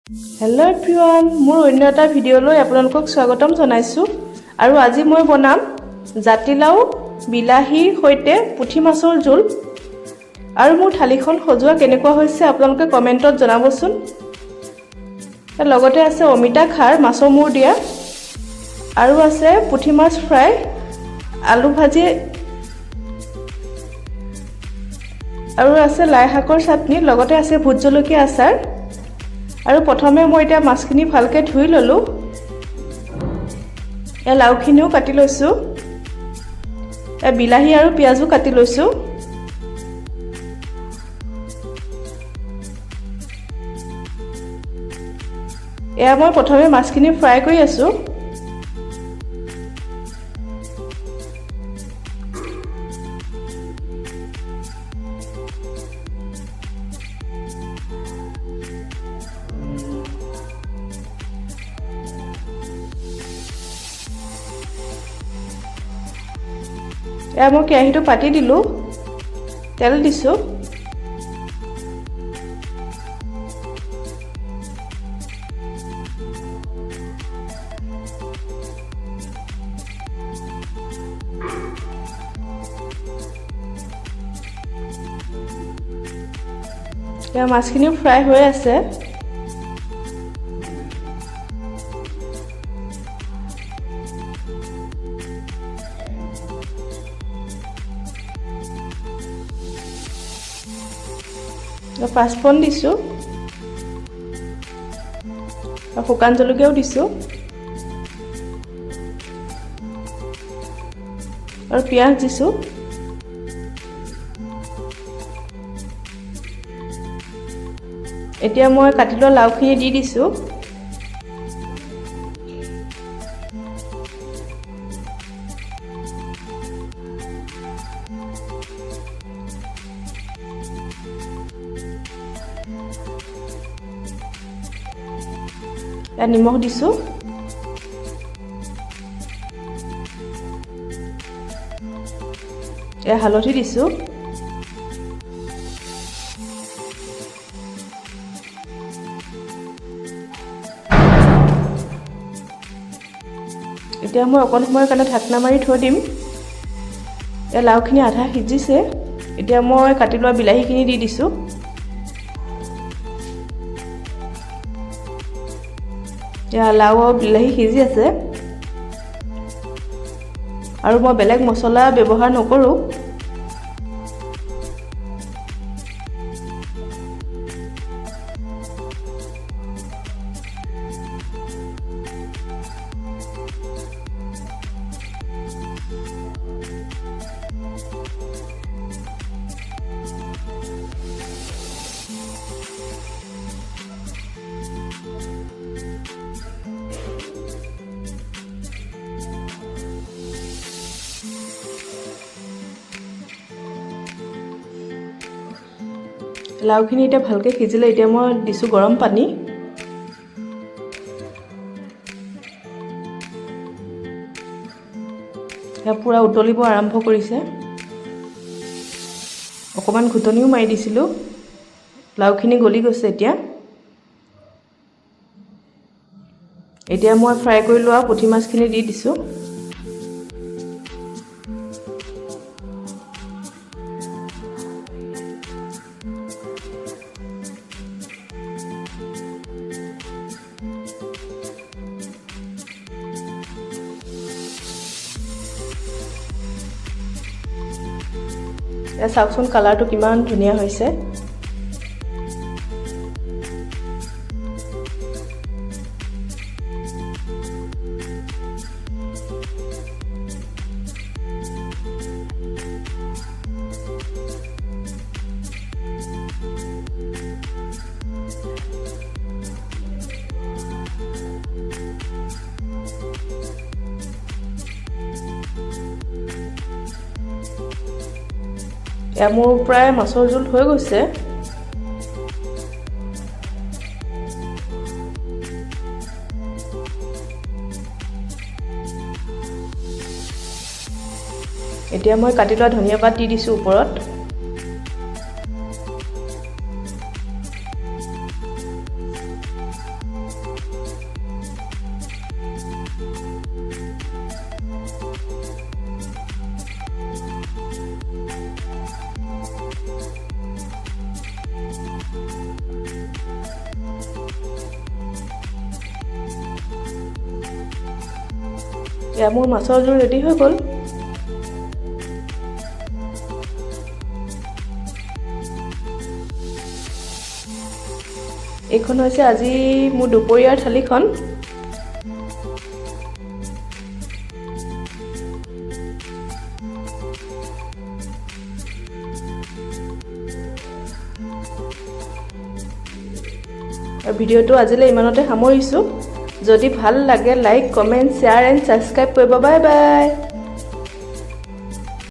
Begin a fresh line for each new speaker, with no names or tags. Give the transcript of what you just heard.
Hello everyone मोर अन्य एटा भिडिओলৈ আপোনালোকক স্বাগতম জনাইছো আৰু আজি মই বনাম জাতিলাও বিলাহীৰ সৈতে পুঠি মাছৰ জোল আৰু মোৰ থালিখন সজোৱা কেনেকুৱা হৈছে আপোনালোকে কমেন্টত জনাবচোন তাৰ লগতে আছে অমিতা খাৰ মাছৰ মূৰ দিয়া আৰু আছে পুঠি মাছ ফ্ৰাই আলু ভাজি আৰু আছে লাই শাকৰ চাটনি লগতে আছে ভোট জলকীয়া আচাৰ আৰু প্ৰথমে মই এটা মাছখিনি ভালকে ধুই ললো এ লাউখিনিও কাটি লৈছো এ বিলাহী আৰু পিয়াজো কাটি লৈছো এয়া মই প্ৰথমে মাছখিনি ফ্ৰাই কৰি আছো এয়া মই কেৰাহীটো পাতি দিলো তেল দিছো এয়া মাছখিনি ফ্ৰাই হৈ আছে পাঁচফোৰণ দিছো আৰু শুকান জলকীয়াও দিছো আৰু পিয়াজ দিছো এতিয়া মই কাটি লোৱা লাউখিনি দি দিছো या निमख दिसु या हालधि दिसु এতিয়া মই অকণ সময়ৰ কাৰণে ঢাকনা মাৰি থৈ দিম या লাউখিনি আধা সিজিছে এতিয়া মই কাটি লোৱা বিলাহীখিনি দি দিছো या लाउ और बिलाही सिजी আছে আৰু মই বেলেগ মছলা ব্যৱহাৰ নকৰো লাউখিনি এটা ভালকে সিজিলে এতিয়া মই দিছো গৰম পানী এটা পুৰা উতলিব আৰম্ভ কৰিছে অকমান ঘুটনিও মাৰি দিছিলো লাউখিনি গলি গৈছে এতিয়া মই ফ্ৰাই কৰি লোৱা পুঠি মাছখিনি দি দিছো চাওকচোন কালাৰটো কিমান ধুনীয়া হৈছে या मोर प्राय माছৰ জোল হৈ গৈছে এতিয়া মই কাটি লোৱা ধনিয়া পাত দি দিছো ওপৰত এয়া মোৰ মাছৰ জোল ৰেডি হৈ গ'ল। এইখন হৈছে আজি মোৰ দুপৰীয়াৰ থালিখন। আৰু ভিডিঅ'টো আজিলৈ ইমানতে সামৰিছোঁ। যদি ভাল লাগে like, comment, share and subscribe কৰিব। বাই বাই।